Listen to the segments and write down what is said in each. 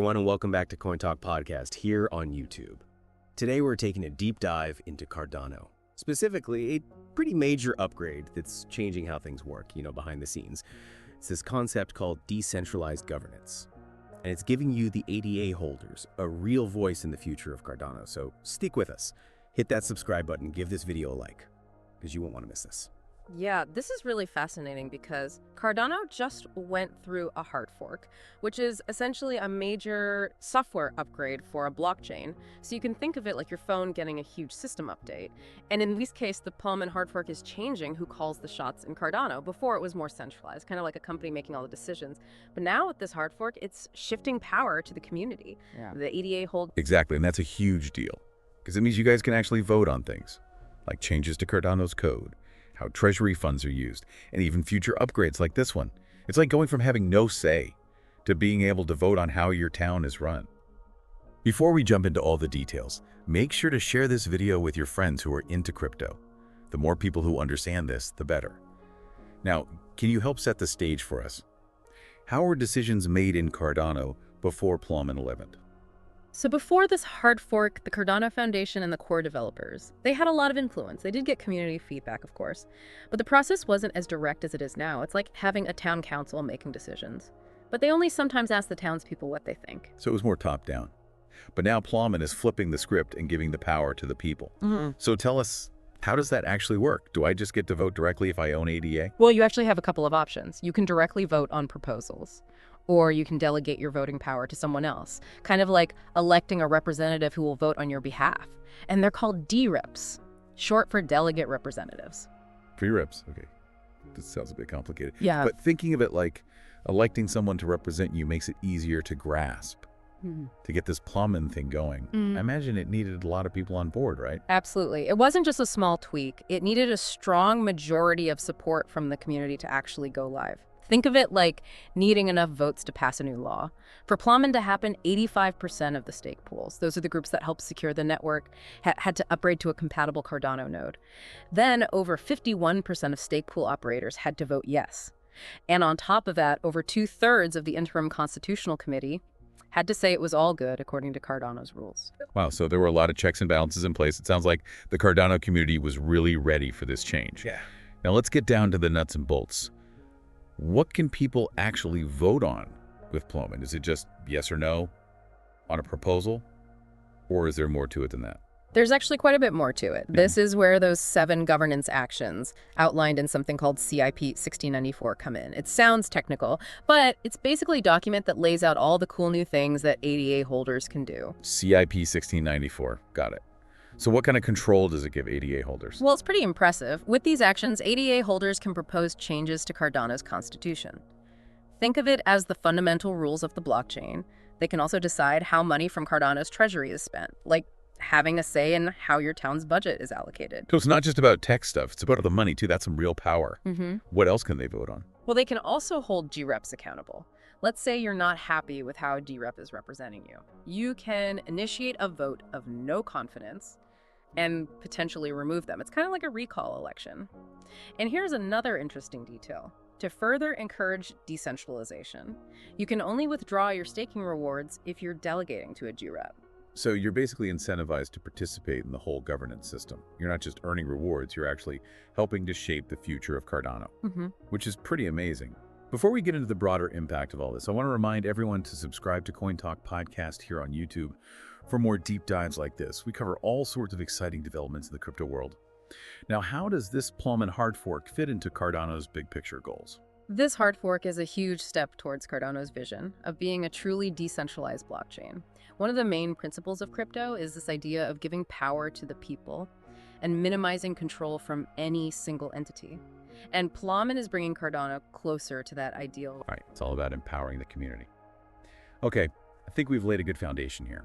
everyone, and welcome back to CoinTalk Podcast here on YouTube. Today we're taking a deep dive into Cardano, specifically a pretty major upgrade that's changing how things work, behind the scenes. It's this concept called decentralized governance, and it's giving you, the ADA holders, a real voice in the future of Cardano. So stick with us. Hit that subscribe button, give this video a like, because you won't want to miss this. Yeah, this is really fascinating because Cardano just went through a hard fork, which is essentially a major software upgrade for a blockchain. So you can think of it like your phone getting a huge system update. And in this case, the Plomin Hard Fork is changing who calls the shots in Cardano. Before, it was more centralized, kind of like a company making all the decisions. But now with this hard fork, it's shifting power to the community. Yeah. The ADA holds... Exactly, and that's a huge deal because it means you guys can actually vote on things like changes to Cardano's code, how treasury funds are used, and even future upgrades like this one. It's like going from having no say to being able to vote on how your town is run. Before we jump into all the details, make sure to share this video with your friends who are into crypto. The more people who understand this, the better. Now, can you help set the stage for us? How were decisions made in Cardano before Plomin 11? So before this hard fork, the Cardano Foundation and the core developers, they had a lot of influence. They did get community feedback, of course, but the process wasn't as direct as it is now. It's like having a town council making decisions. But they only sometimes ask the townspeople what they think. So it was more top-down. But now Plomin is flipping the script and giving the power to the people. So tell us, how does that actually work? Do I just get to vote directly if I own ADA? Well, you actually have a couple of options. You can directly vote on proposals, or you can delegate your voting power to someone else, kind of like electing a representative who will vote on your behalf. And they're called D-reps, short for delegate representatives. Pre-reps, okay. This sounds a bit complicated. Yeah. But thinking of it like electing someone to represent you makes it easier to grasp, to get this Plomin thing going. I imagine it needed a lot of people on board, right? Absolutely. It wasn't just a small tweak. It needed a strong majority of support from the community to actually go live. Think of it like needing enough votes to pass a new law. For Plomin to happen, 85% of the stake pools, those are the groups that help secure the network, had to upgrade to a compatible Cardano node. Then over 51% of stake pool operators had to vote yes. And on top of that, over 2/3 of the interim constitutional committee had to say it was all good according to Cardano's rules. Wow, so there were a lot of checks and balances in place. It sounds like the Cardano community was really ready for this change. Yeah. Now let's get down to the nuts and bolts. What can people actually vote on with Plomin? Is it just yes or no on a proposal? Or is there more to it than that? There's actually quite a bit more to it. This is where those 7 governance actions outlined in something called CIP 1694 come in. It sounds technical, but it's basically a document that lays out all the cool new things that ADA holders can do. CIP 1694, got it. So what kind of control does it give ADA holders? Well, it's pretty impressive. With these actions, ADA holders can propose changes to Cardano's constitution. Think of it as the fundamental rules of the blockchain. They can also decide how money from Cardano's treasury is spent, like having a say in how your town's budget is allocated. So it's not just about tech stuff, it's about the money too. That's some real power. What else can they vote on? Well, they can also hold D-reps accountable. Let's say you're not happy with how a D-rep is representing you. You can initiate a vote of no confidence and potentially remove them. It's kind of like a recall election. And here's another interesting detail. To further encourage decentralization, you can only withdraw your staking rewards if you're delegating to a D-rep. So you're basically incentivized to participate in the whole governance system. You're not just earning rewards, you're actually helping to shape the future of Cardano, which is pretty amazing. Before we get into the broader impact of all this, I want to remind everyone to subscribe to CoinTalk Podcast here on YouTube for more deep dives like this. We cover all sorts of exciting developments in the crypto world. Now, how does this Plomin Hard Fork fit into Cardano's big picture goals? This hard fork is a huge step towards Cardano's vision of being a truly decentralized blockchain. One of the main principles of crypto is this idea of giving power to the people and minimizing control from any single entity. And Plomin is bringing Cardano closer to that ideal. Right, it's all about empowering the community. Okay, I think we've laid a good foundation here.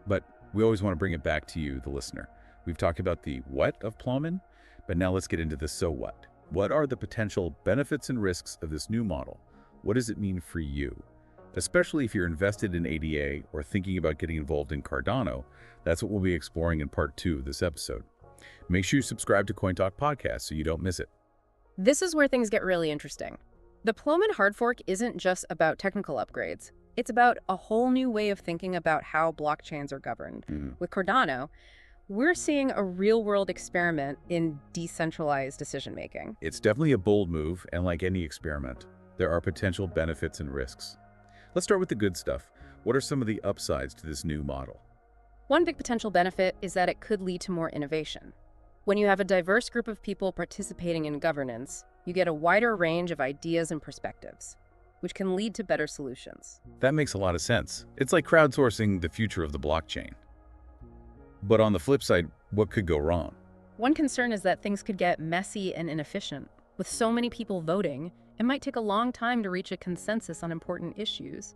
But we always want to bring it back to you, the listener. We've talked about the what of Plomin, but now let's get into the so what. What are the potential benefits and risks of this new model? What does it mean for you? Especially if you're invested in ADA or thinking about getting involved in Cardano, that's what we'll be exploring in part 2 of this episode. Make sure you subscribe to CoinTalk Podcast so you don't miss it. This is where things get really interesting. The Plomin Hard Fork isn't just about technical upgrades. It's about a whole new way of thinking about how blockchains are governed. With Cardano, we're seeing a real-world experiment in decentralized decision-making. It's definitely a bold move, and like any experiment, there are potential benefits and risks. Let's start with the good stuff. What are some of the upsides to this new model? One big potential benefit is that it could lead to more innovation. When you have a diverse group of people participating in governance, you get a wider range of ideas and perspectives, which can lead to better solutions. That makes a lot of sense. It's like crowdsourcing the future of the blockchain. But on the flip side, what could go wrong? One concern is that things could get messy and inefficient. With so many people voting, it might take a long time to reach a consensus on important issues,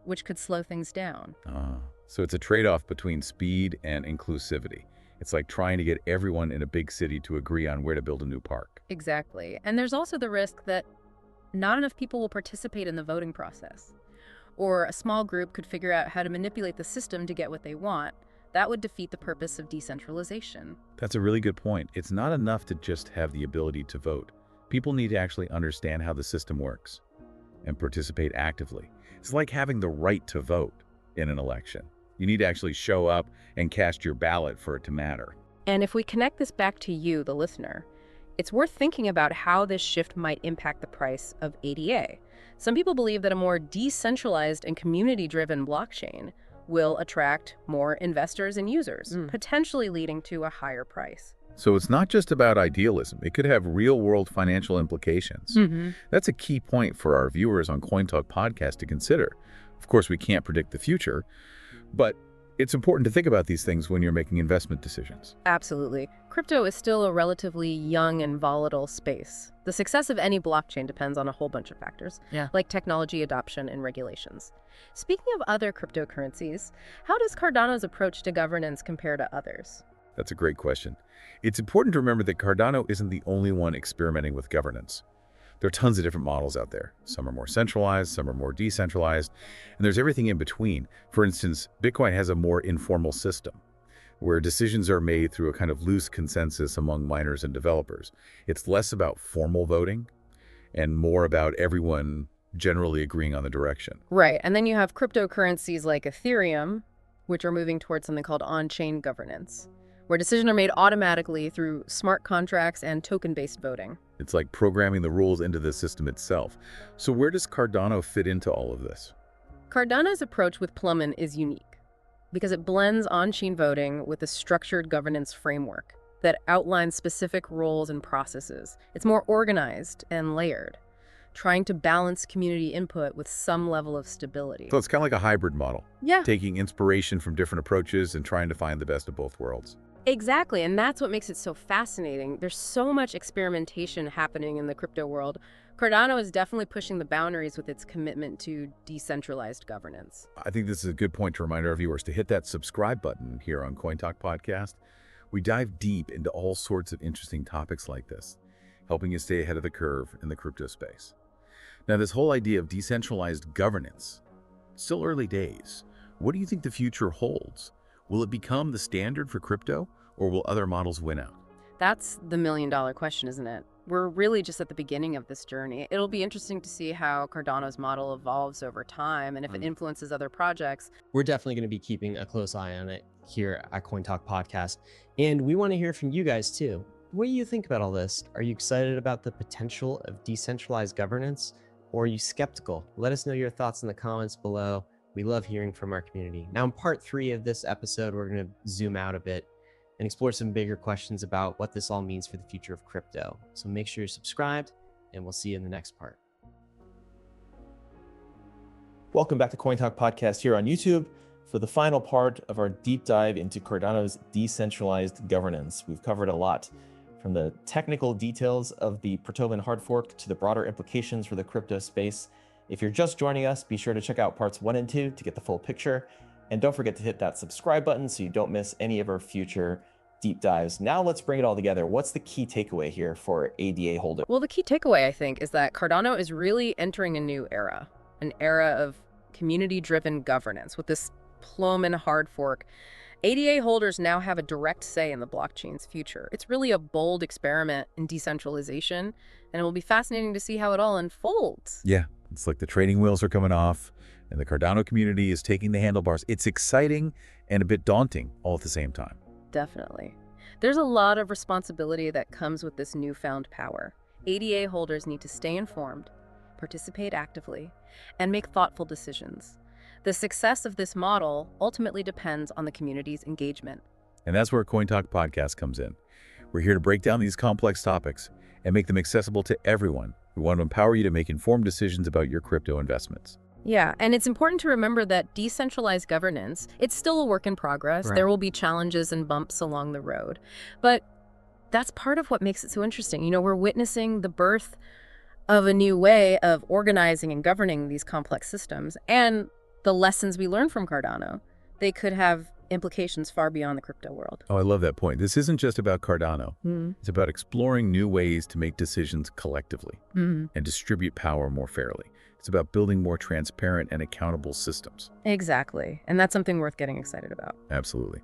which could slow things down. So it's a trade-off between speed and inclusivity. It's like trying to get everyone in a big city to agree on where to build a new park. Exactly. And there's also the risk that not enough people will participate in the voting process. Or a small group could figure out how to manipulate the system to get what they want. That would defeat the purpose of decentralization. That's a really good point. It's not enough to just have the ability to vote. People need to actually understand how the system works and participate actively. It's like having the right to vote in an election. You need to actually show up and cast your ballot for it to matter. And if we connect this back to you, the listener, it's worth thinking about how this shift might impact the price of ADA. Some people believe that a more decentralized and community-driven blockchain will attract more investors and users, potentially leading to a higher price. So it's not just about idealism. It could have real-world financial implications. That's a key point for our viewers on CoinTalk Podcast to consider. Of course, we can't predict the future, but it's important to think about these things when you're making investment decisions. Absolutely. Crypto is still a relatively young and volatile space. The success of any blockchain depends on a whole bunch of factors, like technology adoption and regulations. Speaking of other cryptocurrencies, how does Cardano's approach to governance compare to others? That's a great question. It's important to remember that Cardano isn't the only one experimenting with governance. There are tons of different models out there. Some are more centralized, some are more decentralized, and there's everything in between. For instance, Bitcoin has a more informal system where decisions are made through a kind of loose consensus among miners and developers. It's less about formal voting and more about everyone generally agreeing on the direction. Right, and then you have cryptocurrencies like Ethereum, which are moving towards something called on-chain governance, where decisions are made automatically through smart contracts and token-based voting. It's like programming the rules into the system itself. So where does Cardano fit into all of this? Cardano's approach with Plomin is unique because it blends on-chain voting with a structured governance framework that outlines specific roles and processes. It's more organized and layered, trying to balance community input with some level of stability. So it's kind of like a hybrid model. Yeah. Taking inspiration from different approaches and trying to find the best of both worlds. Exactly, and that's what makes it so fascinating. There's so much experimentation happening in the crypto world. Cardano is definitely pushing the boundaries with its commitment to decentralized governance. I think this is a good point to remind our viewers to hit that subscribe button here on CoinTalk Podcast. We dive deep into all sorts of interesting topics like this, helping you stay ahead of the curve in the crypto space. Now, this whole idea of decentralized governance, still early days. What do you think the future holds? Will it become the standard for crypto, or will other models win out? That's the million-dollar question, isn't it? We're really just at the beginning of this journey. It'll be interesting to see how Cardano's model evolves over time and if it influences other projects. We're definitely going to be keeping a close eye on it here at CoinTalk Podcast. And we want to hear from you guys too. What do you think about all this? Are you excited about the potential of decentralized governance, or are you skeptical? Let us know your thoughts in the comments below. We love hearing from our community. Now, in part 3 of this episode, we're going to zoom out a bit and explore some bigger questions about what this all means for the future of crypto. So make sure you're subscribed, and we'll see you in the next part. Welcome back to CoinTalk Podcast here on YouTube for the final part of our deep dive into Cardano's decentralized governance. We've covered a lot, from the technical details of the Plomin Hard Fork to the broader implications for the crypto space. If you're just joining us, be sure to check out parts 1 and 2 to get the full picture. And don't forget to hit that subscribe button so you don't miss any of our future deep dives. Now let's bring it all together. What's the key takeaway here for ADA holders? Well, the key takeaway, I think, is that Cardano is really entering a new era, an era of community-driven governance. With this Plomin Hard Fork, ADA holders now have a direct say in the blockchain's future. It's really a bold experiment in decentralization, and it will be fascinating to see how it all unfolds. Yeah, it's like the trading wheels are coming off, And the Cardano community is taking the handlebars. It's exciting and a bit daunting all at the same time. Definitely. There's a lot of responsibility that comes with this newfound power. ADA holders need to stay informed, participate actively, and make thoughtful decisions. The success of this model ultimately depends on the community's engagement. And that's where CoinTalk Podcast comes in. We're here to break down these complex topics and make them accessible to everyone. We want to empower you to make informed decisions about your crypto investments. Yeah, and it's important to remember that decentralized governance, it's still a work in progress. Right. There will be challenges and bumps along the road. But that's part of what makes it so interesting. You know, we're witnessing the birth of a new way of organizing and governing these complex systems, and the lessons we learn from Cardano, they could have implications far beyond the crypto world. Oh, I love that point. This isn't just about Cardano. It's about exploring new ways to make decisions collectively and distribute power more fairly. It's about building more transparent and accountable systems. Exactly. And that's something worth getting excited about. Absolutely.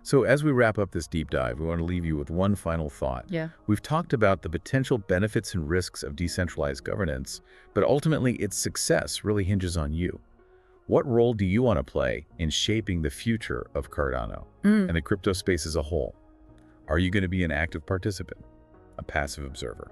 So as we wrap up this deep dive, we want to leave you with one final thought. Yeah. We've talked about the potential benefits and risks of decentralized governance, but ultimately its success really hinges on you. What role do you want to play in shaping the future of Cardano and the crypto space as a whole? Are you going to be an active participant, a passive observer,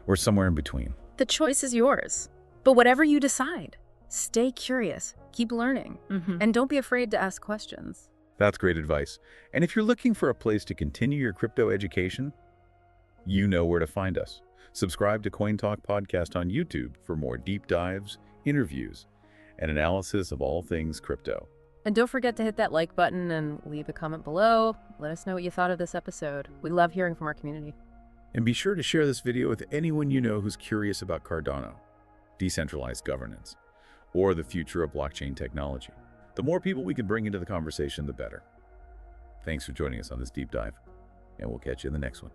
or somewhere in between? The choice is yours. But whatever you decide, stay curious, keep learning, and don't be afraid to ask questions. That's great advice. And if you're looking for a place to continue your crypto education, you know where to find us. Subscribe to CoinTalk Podcast on YouTube for more deep dives, interviews, and analysis of all things crypto. And don't forget to hit that like button and leave a comment below. Let us know what you thought of this episode. We love hearing from our community. And be sure to share this video with anyone you know who's curious about Cardano, decentralized governance, or the future of blockchain technology. The more people we can bring into the conversation, the better. Thanks for joining us on this deep dive, and we'll catch you in the next one.